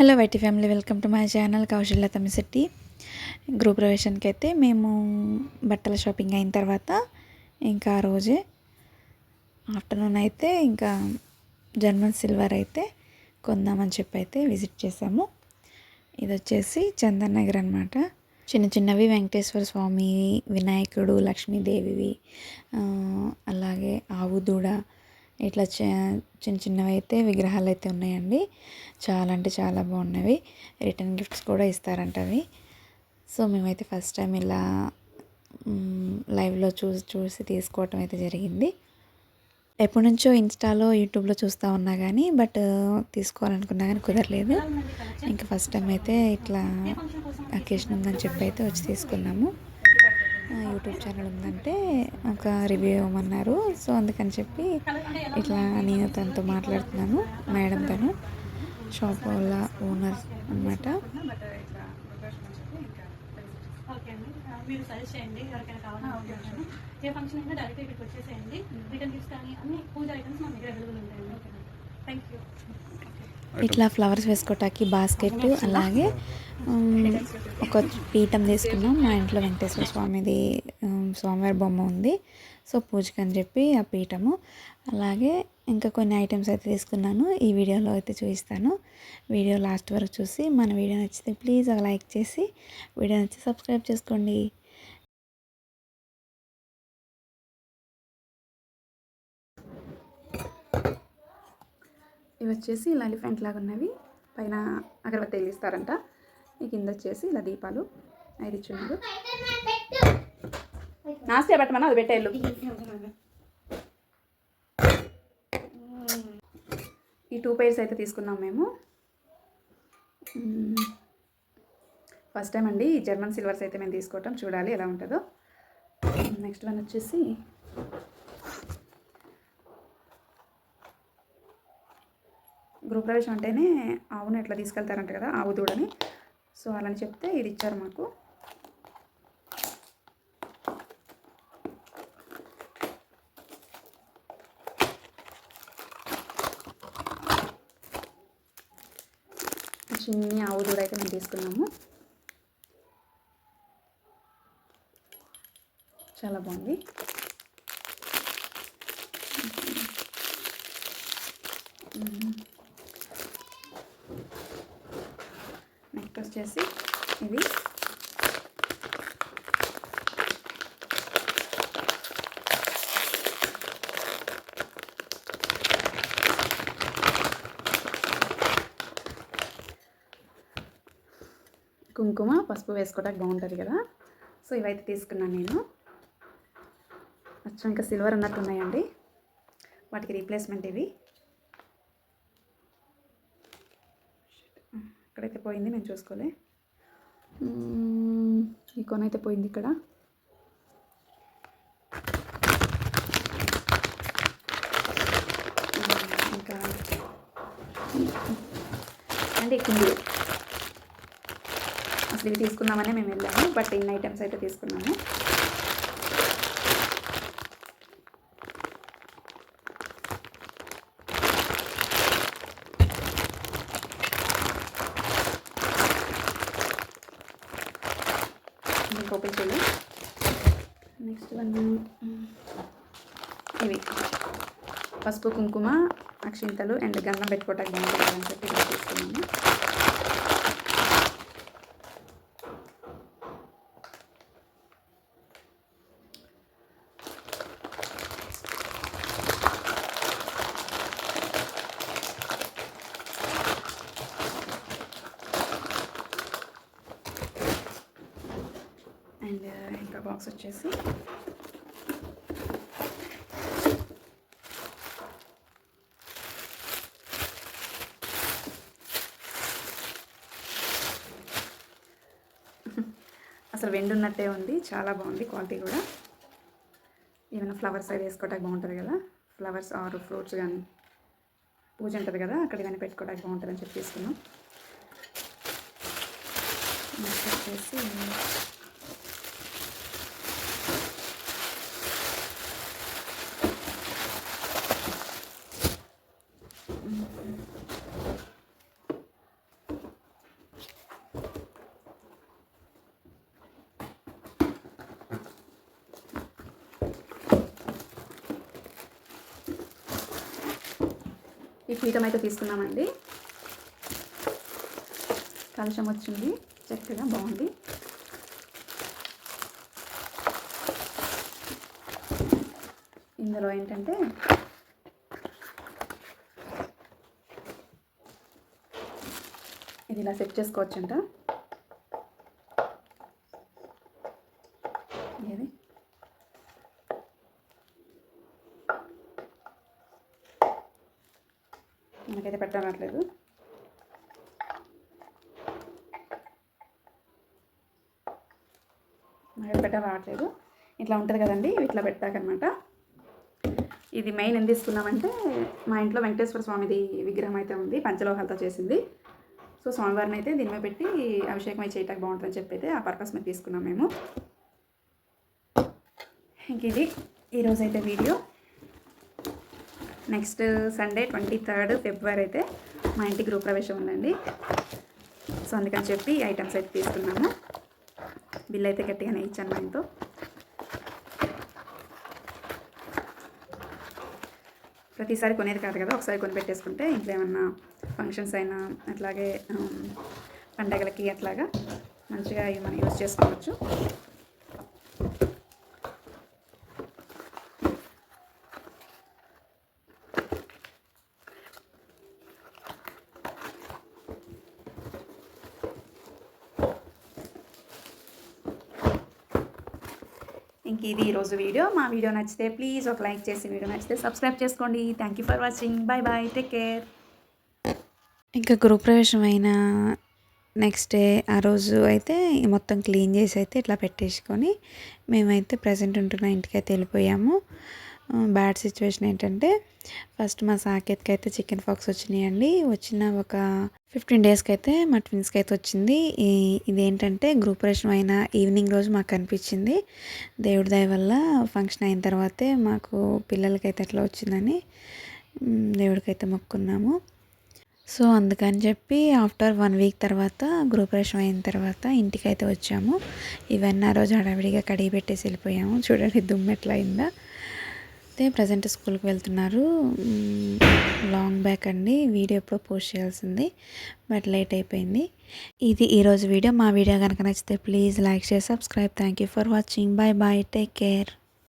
Hello YT family, welcome to my channel Kaushalya Tammisetti. గృహ ప్రవేశానికి అయితే మేము బట్టల షాపింగ్ అయిన తర్వాత ఇంకా ఆ రోజే ఆఫ్టర్నూన్ అయితే ఇంకా జర్మన్ సిల్వర్ అయితే కొందామని చెప్పి అయితే విజిట్ చేసాము. ఇది వచ్చేసి చందన్ నగర్ అనమాట. చిన్న చిన్నవి వెంకటేశ్వర స్వామి, వినాయకుడు, లక్ష్మీదేవివి, అలాగే ఆవు దూడ, ఇట్లా చిన్న చిన్నవి అయితే విగ్రహాలు అయితే ఉన్నాయండి. చాలా అంటే చాలా బాగున్నవి. రిటర్న్ గిఫ్ట్స్ కూడా ఇస్తారంట అవి. సో మేమైతే ఫస్ట్ టైం ఇలా లైవ్లో చూసి తీసుకోవటం అయితే జరిగింది. ఎప్పటి నుంచో ఇన్స్టాలో, యూట్యూబ్లో చూస్తూ ఉన్నా కానీ తీసుకోవాలనుకున్నా కానీ కుదరలేదు. ఇంకా ఫస్ట్ టైం అయితే ఇట్లా అకేషన్ ఉందని చెప్పి అయితే వచ్చి తీసుకున్నాము. యూట్యూబ్ ఛానల్ ఉందంటే ఒక రివ్యూ ఇవ్వమన్నారు. సో అందుకని చెప్పి ఇట్లా నేను తనతో మాట్లాడుతున్నాను. మేడం తను షాప్ వాళ్ళ ఓనర్ అనమాట. మీరు సజెస్ట్ చేయండి, ఎవరికైనా కావాలనుకుంటున్నాను. ఏ ఫంక్షన్ అయినా డైరెక్ట్ ఇక్కడికి వచ్చేసేయండి. రిటర్న్ గిఫ్ట్స్ కానీ అన్ని పూజ ఐటమ్స్ మన దగ్గర అవైలబుల్ ఉంటాయండి. Thank you. ఇట్లా ఫ్లవర్స్ వేసుకోవటానికి బాస్కెట్, అలాగే ఒక పీఠం తీసుకున్నాం. మా ఇంట్లో వెంకటేశ్వర స్వామిది స్వామివారి బొమ్మ ఉంది. సో పూజకి అని చెప్పి ఆ పీఠము, అలాగే ఇంకా కొన్ని ఐటమ్స్ అయితే తీసుకున్నాను. ఈ వీడియోలో అయితే చూపిస్తాను. వీడియో లాస్ట్ వరకు చూసి మన వీడియో నచ్చితే ప్లీజ్ ఒక లైక్ చేసి వీడియో నచ్చి సబ్స్క్రైబ్ చేసుకోండి. ఇవి వచ్చేసి ఇలా ఎలిఫెంట్ లాగా ఉన్నవి. పైన అగరబత్తి వెలిగిస్తారంట. ఈ కింద వచ్చేసి ఇలా దీపాలు 5 ఇచ్చున్నారు. నాస్తే పెట్టమన్నా అది పెట్టేళ్ళు. ఈ 2 పైర్స్ అయితే తీసుకున్నాం మేము. ఫస్ట్ టైం అండి ఈ జర్మన్ సిల్వర్స్ అయితే మేము తీసుకోవటం. చూడాలి ఎలా ఉంటుందో. నెక్స్ట్ వన్ వచ్చేసి గృహప్రవేశం అంటేనే ఆవును ఎట్లా తీసుకెళ్తారంట కదా, ఆవు దూడని. సో అలాని చెప్తే ఇది ఇచ్చారు మాకు. చిన్ని ఆవు దూడ అయితే మేము తీసుకున్నాము. చాలా బాగుంది. నెక్స్ట్ వచ్చేసి ఇది కుంకుమ, పసుపు వేసుకోవడానికి బాగుంటుంది కదా. సో ఇవైతే తీసుకున్నాను నేను. అచ్చం ఇంకా సిల్వర్ అన్నట్టు ఉన్నాయండి. వాటికి రీప్లేస్మెంట్ ఇవి. ఇక్కడైతే పోయింది, నేను చూసుకోలే. ఈ కొన అయితే పోయింది ఇక్కడ. ఇంకా అంటే కుందులు అసలు ఇవి తీసుకుందామనే మేము వెళ్ళాము. బట్ ఇన్ని ఐటమ్స్ అయితే తీసుకున్నాము. ఓపెన్ చేయాలి. నెక్స్ట్ వన్ ఇవి పసుపు, కుంకుమ, అక్షింతలు అండ్ గంధం పెట్టుకోవటానికి బాగుంటుంది అని చెప్పి ఇలా తీసుకున్నాము. అండ్ ఇంకా బాక్స్ వచ్చేసి అసలు వెండి ఉన్నట్టే ఉంది. చాలా బాగుంది క్వాలిటీ కూడా. ఏమైనా ఫ్లవర్స్ అవి వేసుకోవడానికి బాగుంటుంది కదా. ఫ్లవర్స్ ఆర్ ఫ్రూట్స్ కానీ పూజ ఉంటుంది కదా, అక్కడ కానీ పెట్టుకోవడానికి బాగుంటుందని చెప్పి తీసుకున్నాం. నెక్స్ట్ వచ్చేసి ఈ పీఠం అయితే తీసుకున్నామండి. కలశం వచ్చింది, చక్కగా బాగుంది. ఇందులో ఏంటంటే ఇది ఇలా సెట్ చేసుకోవచ్చంట. ఏది మనకైతే పెట్టరాట్లేదు. నాకైతే పెట్టరావట్లేదు. ఇట్లా ఉంటుంది కదండి, ఇట్లా పెట్టాకనమాట. ఇది మెయిన్ ఎందుకు తీసుకున్నామంటే మా ఇంట్లో వెంకటేశ్వర స్వామిది విగ్రహం అయితే ఉంది, పంచలోహాలతో చేసింది. సో స్వామివారిని అయితే దీని మీద పెట్టి అభిషేకం అయితే చేయటానికి బాగుంటుందని చెప్పి అయితే ఆ పర్పస్ మీద తీసుకున్నాం మేము. ఇంక ఇది ఈరోజైతే వీడియో. నెక్స్ట్ సండే 23rd ఫిబ్రవరి అయితే మా ఇంటి గృహప్రవేశం ఉందండి. సో అందుకని చెప్పి ఐటమ్స్ అయితే తీసుకున్నాము. బిల్ అయితే గట్టిగానే ఇచ్చాను మా ఇంట్లో. ప్రతిసారి కొనేది కాదు కదా, ఒకసారి కొని పెట్టేసుకుంటే ఇంట్లో ఏమన్నా ఫంక్షన్స్ అయినా అట్లాగే పండగలకి అట్లాగా మంచిగా ఇవి మనం యూజ్ చేసుకోవచ్చు. ఇంక ఇది ఈరోజు వీడియో. మా వీడియో నచ్చితే ప్లీజ్ ఒక లైక్ చేసి, వీడియో నచ్చితే సబ్స్క్రైబ్ చేసుకోండి. Thank you for watching. Bye bye, take care. ఇంకా గృహప్రవేశం అయిన నెక్స్ట్ డే ఆ రోజు అయితే మొత్తం క్లీన్ చేసి అయితే ఇట్లా పెట్టేసుకొని మేమైతే ప్రజెంట్ ఉంటున్న ఇంటికి అయితే వెళ్ళిపోయాము. బ్యాడ్ సిచ్యువేషన్ ఏంటంటే ఫస్ట్ మా సాకేత్కి అయితే చికెన్ పాక్స్ వచ్చినాయండి. వచ్చిన ఒక 15 డేస్కి అయితే మా ట్విన్స్కి అయితే వచ్చింది. ఇదేంటంటే గృహప్రవేశం అయిన ఈవినింగ్ రోజు మాకు అనిపించింది. దేవుడి దయ వల్ల ఫంక్షన్ అయిన తర్వాతే మాకు పిల్లలకైతే ఎట్లా వచ్చిందని దేవుడికైతే మొక్కున్నాము. సో అందుకని చెప్పి ఆఫ్టర్ 1 వీక్ తర్వాత గృహప్రవేశం అయిన తర్వాత ఇంటికైతే వచ్చాము. ఇవన్నీ ఆ రోజు హడావిడిగా కడిగి పెట్టేసి వెళ్ళిపోయాము. చూడండి దుమ్ము ఎట్లా అయిందా. అయితే ప్రజెంట్ స్కూల్కి వెళ్తున్నారు. లాంగ్ బ్యాక్ అండి, వీడియో ఎప్పుడో పోస్ట్ చేయాల్సింది బట్ లేట్ అయిపోయింది. ఇది ఈరోజు వీడియో. మా వీడియో కనుక నచ్చితే please like share subscribe. Thank you for watching. Bye bye, take care.